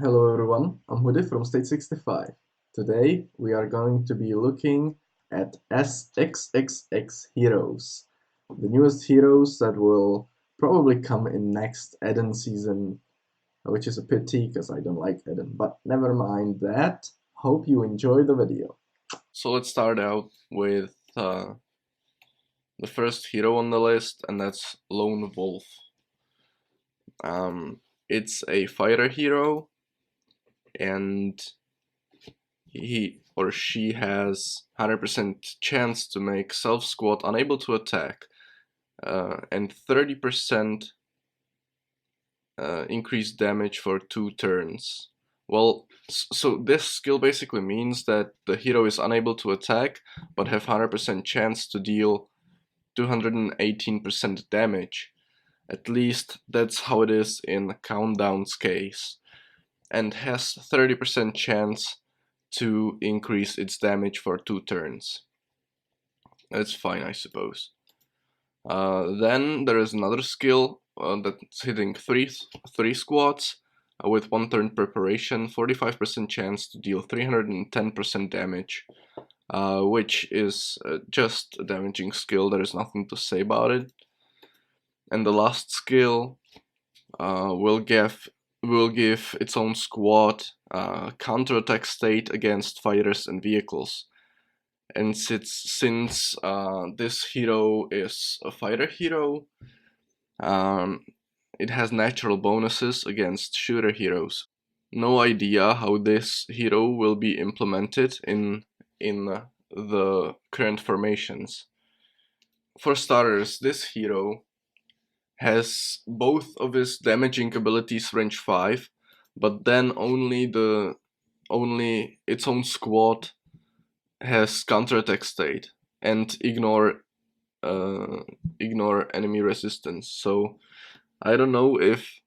Hello everyone, I'm Hudi from State 65. Today we are going to be looking at Sxxx heroes, the newest heroes that will probably come in next Eden season, which is a pity because I don't like Eden, but never mind that. Hope you enjoy the video. So let's start out with the first hero on the list, and that's Lone Wolf. It's a fighter hero, and he or she has 100% chance to make self squat unable to attack, and 30% increased damage for 2 turns. Well, so this skill basically means that the hero is unable to attack, but have 100% chance to deal 218% damage. At least that's how it is in Countdown's case, and has 30% chance to increase its damage for 2 turns. That's fine, I suppose. Then there is another skill that's hitting three squats with 1 turn preparation, 45% chance to deal 310% damage, which is just a damaging skill. There is nothing to say about it. And the last skill will give its own squad counterattack state against fighters and vehicles. And since this hero is a fighter hero, um, it has natural bonuses against shooter heroes. No idea how this hero will be implemented in the current formations. For starters, this hero has both of his damaging abilities range 5, but then only its own squad has counterattack state and ignore enemy resistance. So I don't know if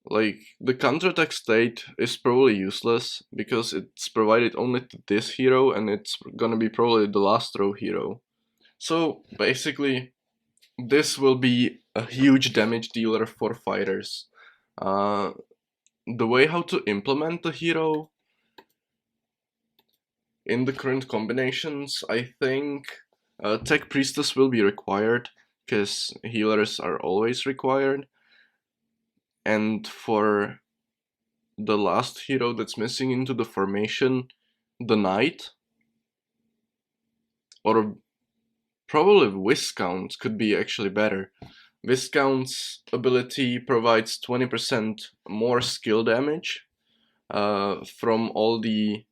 like the counterattack state is probably useless because it's provided only to this hero and it's gonna be probably the last row hero. So basically this will be a huge damage dealer for fighters. Uh, the way how to implement the hero in the current combinations, I think Tech Priestess will be required because healers are always required. And for the last hero that's missing into the formation, the Knight, or probably Viscount could be actually better. Viscount's ability provides 20% more skill damage from all the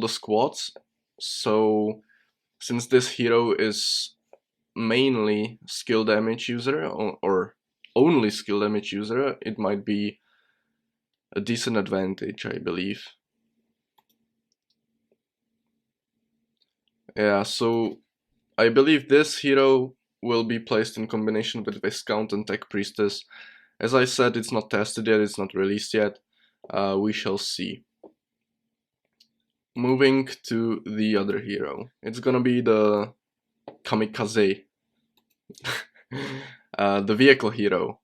squads. So since this hero is mainly skill damage user or only skill damage user, it might be a decent advantage, I believe. Yeah, so I believe this hero will be placed in combination with Viscount and Tech Priestess. As I said, it's not tested yet, it's not released yet. We shall see. Moving to the other hero. It's gonna be the Kamikaze, the vehicle hero.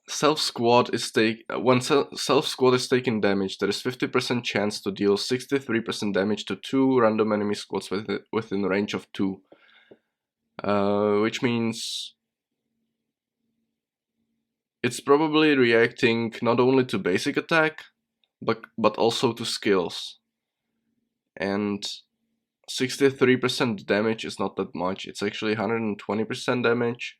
When self squad is taking damage, there is 50% chance to deal 63% damage to 2 random enemy squads within range of 2. Which means it's probably reacting not only to basic attack, but also to skills. And 63% damage is not that much, it's actually 120% damage,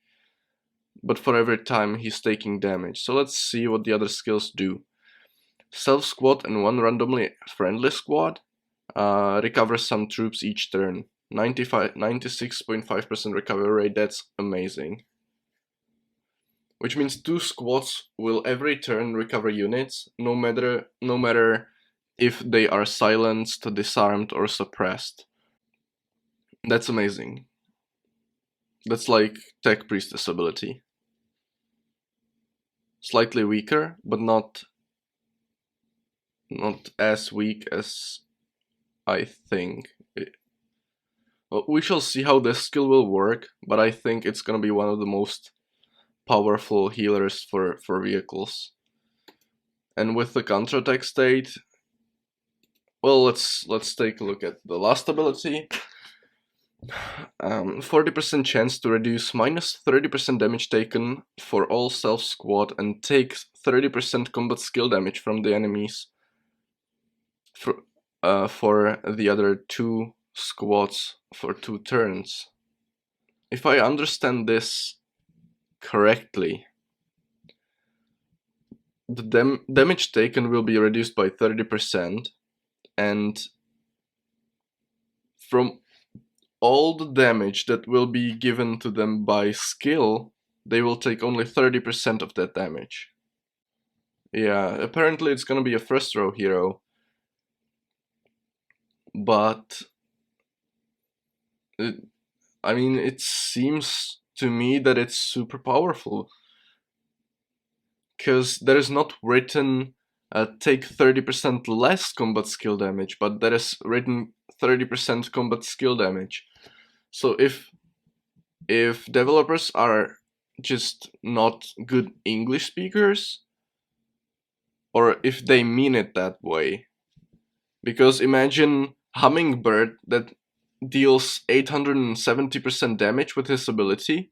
but for every time he's taking damage. So let's see what the other skills do. Self squad and one randomly friendly squad recovers some troops each turn. 96.5% recovery rate, that's amazing. Which means 2 squads will every turn recover units, no matter if they are silenced, disarmed, or suppressed. That's amazing. That's like Tech Priestess ability. Slightly weaker, but not as weak as I think. Well, we shall see how this skill will work, but I think it's gonna be one of the most powerful healers for vehicles. And with the counterattack state, well, let's take a look at the last ability. 40% chance to reduce minus 30% damage taken for all self squad and take 30% combat skill damage from the enemies for the other 2 squads for 2 turns. If I understand this correctly, the damage taken will be reduced by 30%, and from all the damage that will be given to them by skill, they will take only 30% of that damage. Yeah, apparently it's gonna be a first row hero, but I mean, it seems to me that it's super powerful, because there is not written take 30% less combat skill damage, but there is written 30% combat skill damage. So if developers are just not good English speakers, or if they mean it that way, because imagine Hummingbird that deals 870% damage with his ability,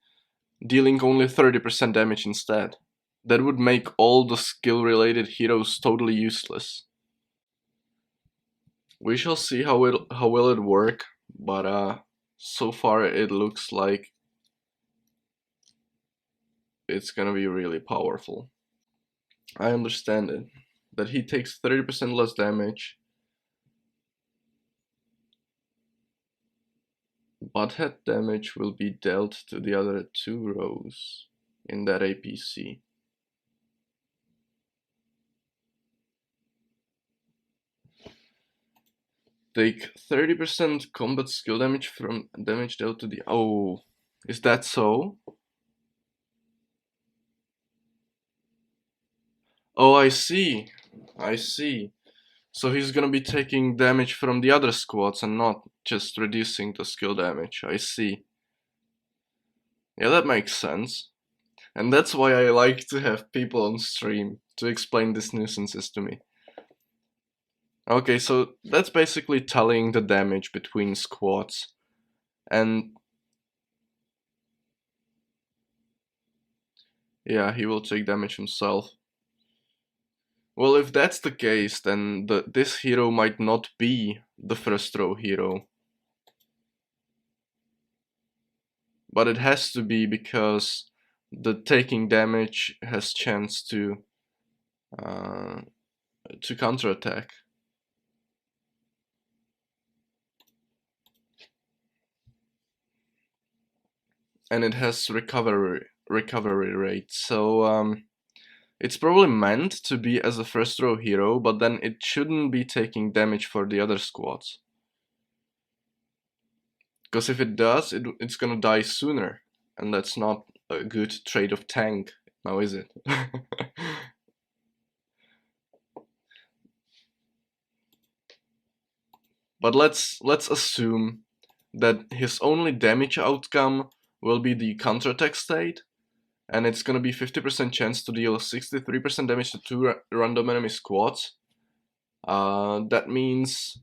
dealing only 30% damage instead. That would make all the skill-related heroes totally useless. We shall see how will it work, but so far it looks like it's gonna be really powerful. I understand it, that he takes 30% less damage. Butthead damage will be dealt to the other 2 rows in that APC. Take 30% combat skill damage from damage dealt to the... Oh, is that so? Oh, I see. I see. So he's gonna be taking damage from the other squads and not just reducing the skill damage. I see. Yeah, that makes sense. And that's why I like to have people on stream to explain these nuisances to me. Okay, so that's basically tallying the damage between squads. And yeah, he will take damage himself. Well, if that's the case, then this hero might not be the first row hero. But it has to be, because the taking damage has chance to counterattack. And it has recovery rate, so it's probably meant to be as a first row hero, but then it shouldn't be taking damage for the other squads. Because if it does, it's gonna die sooner, and that's not a good trade of tank, now is it? But let's assume that his only damage outcome will be the counterattack state, and it's gonna be 50% chance to deal 63% damage to 2 random enemy squads. That means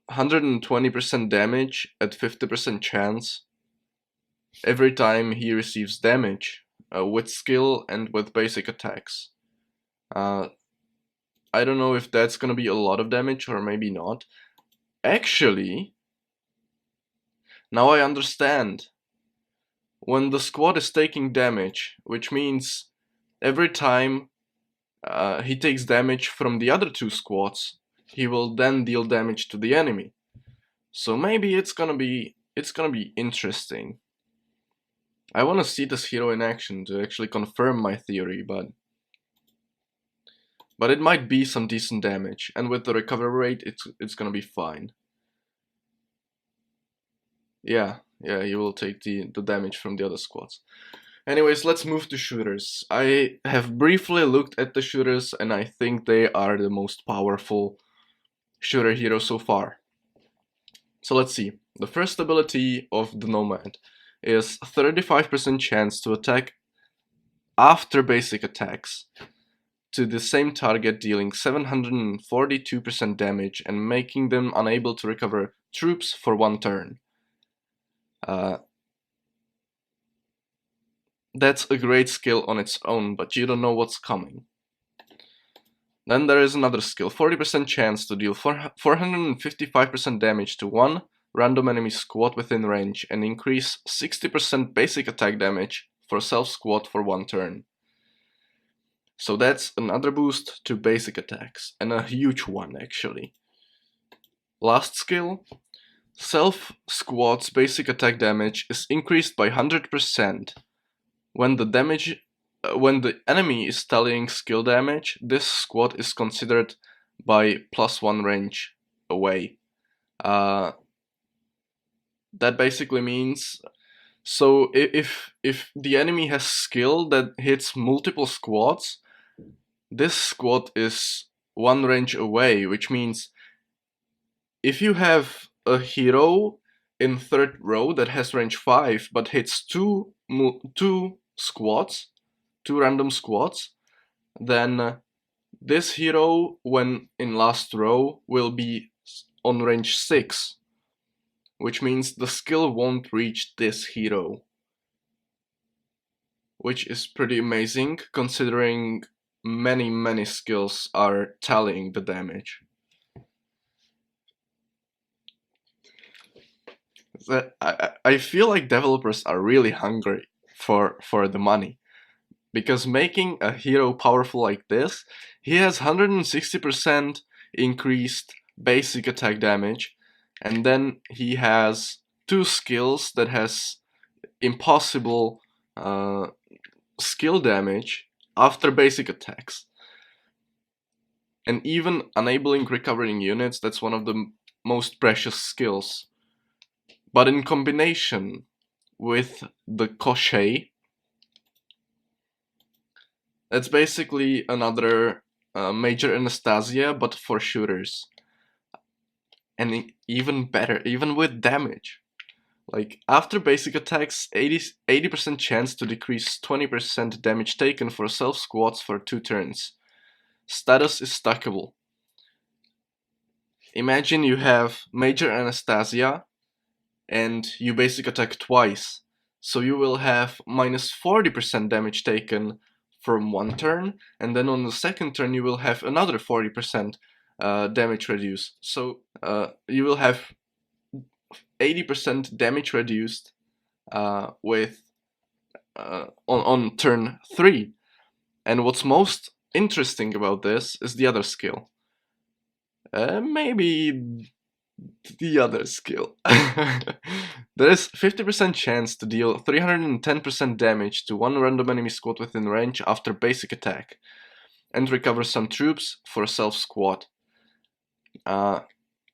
120% damage at 50% chance every time he receives damage with skill and with basic attacks. I don't know if that's gonna be a lot of damage or maybe not. Actually, now I understand. When the squad is taking damage, which means every time he takes damage from the other 2 squads, he will then deal damage to the enemy. So maybe it's gonna be interesting. I wanna see this hero in action to actually confirm my theory, but it might be some decent damage, and with the recovery rate, it's gonna be fine. Yeah, you will take the damage from the other squads. Anyways, let's move to shooters. I have briefly looked at the shooters, and I think they are the most powerful shooter hero so far. So let's see. The first ability of the Nomad is 35% chance to attack after basic attacks to the same target, dealing 742% damage and making them unable to recover troops for 1 turn. That's a great skill on its own, but you don't know what's coming. Then there is another skill, 40% chance to deal 455% damage to 1 random enemy squad within range and increase 60% basic attack damage for self squad for 1 turn. So that's another boost to basic attacks, and a huge one actually. Last skill, self squad's basic attack damage is increased by 100%. When the enemy is tallying skill damage, this squad is considered by +1 range away. That basically means, so if the enemy has skill that hits multiple squads, this squad is 1 range away, which means if you have a hero in 3rd row that has range 5 but hits two squads, 2 random squads, then this hero, when in last row, will be on range 6, which means the skill won't reach this hero, which is pretty amazing considering many skills are tallying the damage. I feel like developers are really hungry for the money, because making a hero powerful like this, he has 160% increased basic attack damage, and then he has 2 skills that has impossible skill damage after basic attacks, and even enabling recovering units. That's one of the most precious skills. But in combination with the Crochet, that's basically another major Anastasia, but for shooters. And even better, even with damage. Like, after basic attacks, 80% chance to decrease 20% damage taken for self squads for 2 turns. Status is stackable. Imagine you have Major Anastasia and you basic attack twice. So you will have minus 40% damage taken from 1 turn, and then on the 2nd turn you will have another 40% damage reduced. So you will have 80% damage reduced with on turn 3. And what's most interesting about this is the other skill. Maybe the other skill. There is 50% chance to deal 310% damage to 1 random enemy squad within range after basic attack, and recover some troops for self squad.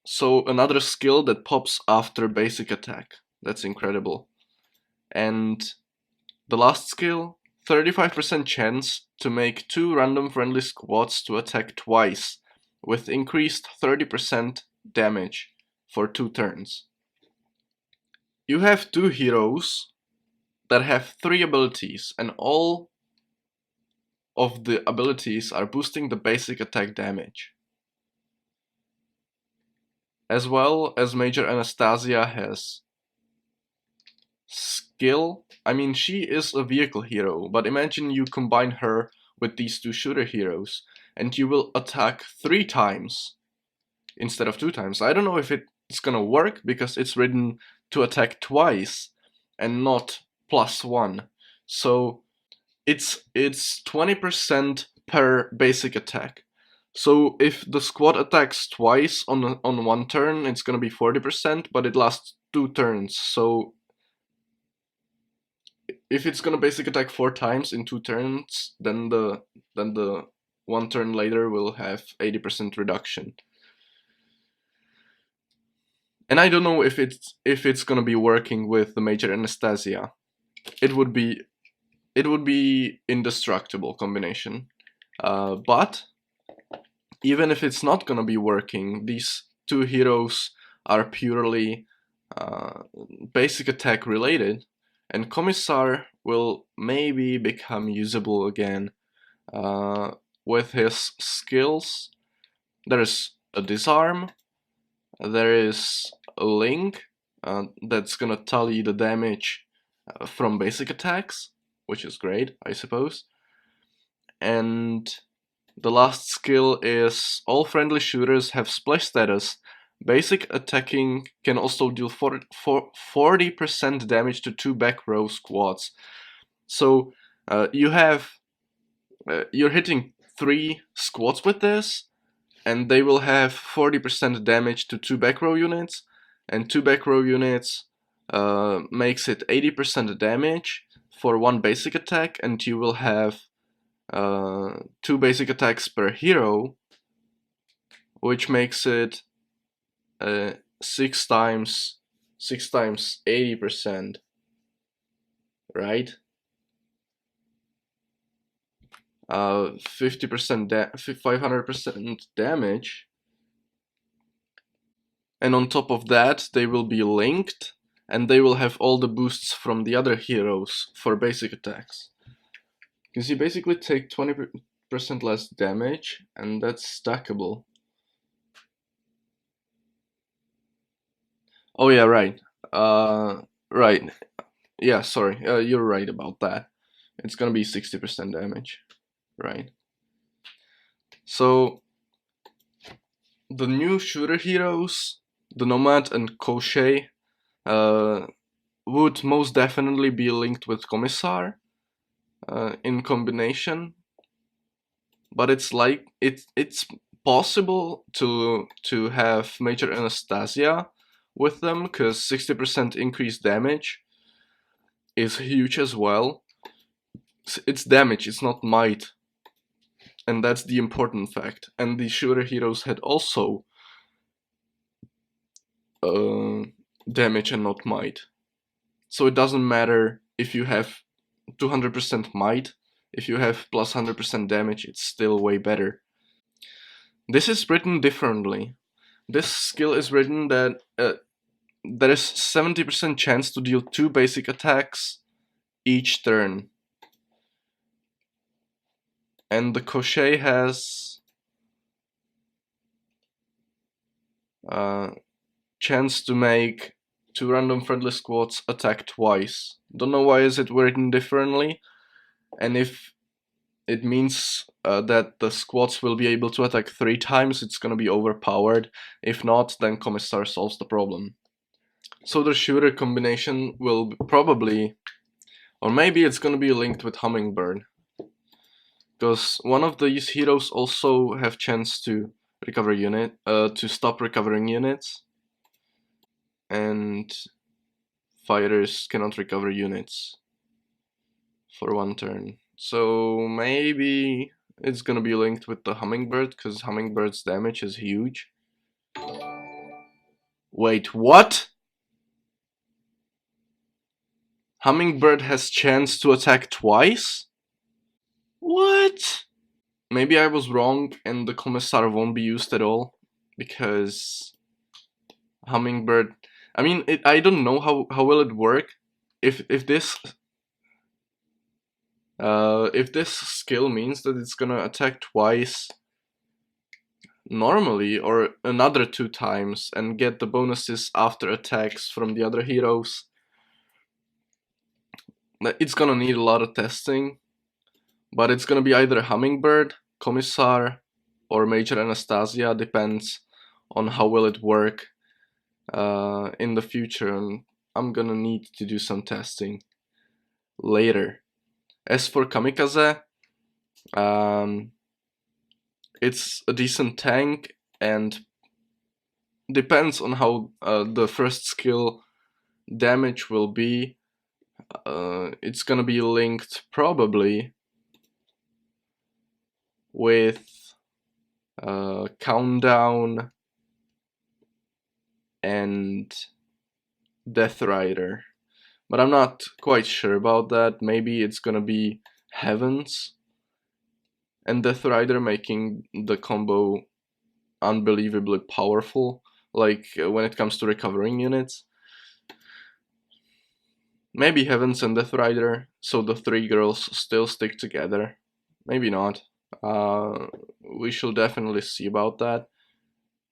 So another skill that pops after basic attack. That's incredible. And the last skill, 35% chance to make 2 random friendly squads to attack twice, with increased 30% damage for 2 turns. You have 2 heroes that have 3 abilities, and all of the abilities are boosting the basic attack damage. As well as Major Anastasia has skill. I mean, she is a vehicle hero, but imagine you combine her with these 2 shooter heroes, and you will attack 3 times instead of 2 times. I don't know if it's gonna work, because it's written to attack twice and not +1. So it's 20% per basic attack. So if the squad attacks twice on 1 turn, it's gonna be 40%, but it lasts 2 turns. So if it's gonna basic attack 4 times in 2 turns, then the 1 turn later will have 80% reduction. And I don't know if it's gonna be working with the Major Anastasia. It would be indestructible combination. But even if it's not gonna be working, these 2 heroes are purely basic attack related, and Commissar will maybe become usable again with his skills. There's a disarm, there is a link that's gonna tally the damage from basic attacks, which is great, I suppose. And the last skill is all friendly shooters have splash status. Basic attacking can also deal 40% damage to 2 back row squads. So you're hitting 3 squads with this, and they will have 40% damage to 2 back row units, and 2 back row units makes it 80% damage for 1 basic attack, and you will have 2 basic attacks per hero, which makes it 6 times 80%, right? 50% 500% damage, and on top of that they will be linked, and they will have all the boosts from the other heroes for basic attacks. Because you basically take 20% less damage, and that's stackable. Oh yeah, right. Right. Yeah, sorry. You're right about that. It's gonna be 60% damage, right? So the new shooter heroes, the Nomad and Koshei, would most definitely be linked with Commissar in combination. But it's like it's possible to have Major Anastasia with them, because 60% increased damage is huge as well. It's damage, it's not might, and that's the important fact. And the shooter heroes had also damage and not might, so it doesn't matter if you have 200% might. If you have plus 100% damage, it's still way better. This is written differently. This skill is written that there is 70% chance to deal 2 basic attacks each turn. And the Koshei has chance to make 2 random friendly squads attack twice. Don't know why is it written differently, and if it means that the squads will be able to attack 3 times, it's gonna be overpowered. If not, then Commissar solves the problem. So the shooter combination will probably, or maybe it's gonna be linked with Hummingbird, because one of these heroes also have chance to recover to stop recovering units, and fighters cannot recover units for 1 turn. So maybe it's gonna be linked with the Hummingbird, because Hummingbird's damage is huge. Wait, what? Hummingbird has chance to attack twice? What? Maybe I was wrong and the Commissar won't be used at all, because Hummingbird, I mean, I don't know how will it work if this skill means that it's gonna attack twice normally, or another 2 times, and get the bonuses after attacks from the other heroes. It's gonna need a lot of testing, but it's gonna be either Hummingbird, Commissar, or Major Anastasia, depends on how will it work in the future, and I'm gonna need to do some testing later. As for Kamikaze, it's a decent tank, and depends on how the first skill damage will be. It's gonna be linked probably with Countdown and Death Rider, but I'm not quite sure about that. Maybe it's gonna be Heavens and Death Rider, making the combo unbelievably powerful, like when it comes to recovering units. Maybe Heavens and Death Rider, so the 3 girls still stick together. Maybe not. Uh, we shall definitely see about that.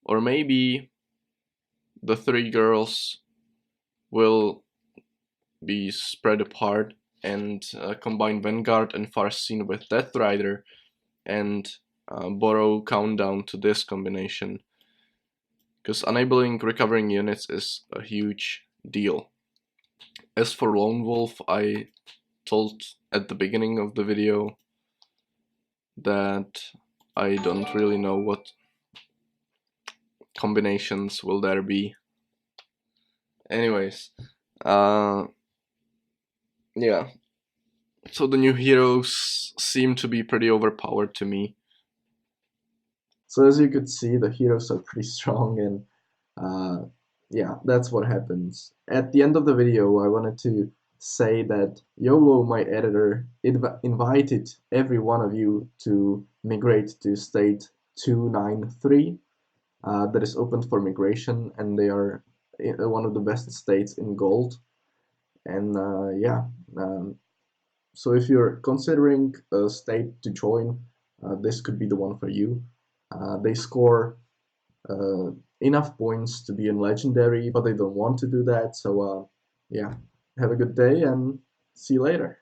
Or maybe the three girls will be spread apart and combine Vanguard and Farseer with Death Rider and borrow Countdown to this combination. Because enabling recovering units is a huge deal. As for Lone Wolf, I told at the beginning of the video that I don't really know what combinations will there be. Anyways, uh, yeah. So the new heroes seem to be pretty overpowered to me. So as you could see, the heroes are pretty strong, and yeah, that's what happens. At the end of the video, I wanted to say that YOLO, my editor, invited every one of you to migrate to state 293. That is open for migration, and they are one of the best states in gold. And yeah, um, so if you're considering a state to join, this could be the one for you. They score uh, enough points to be in legendary, but they don't want to do that. So yeah, have a good day and see you later.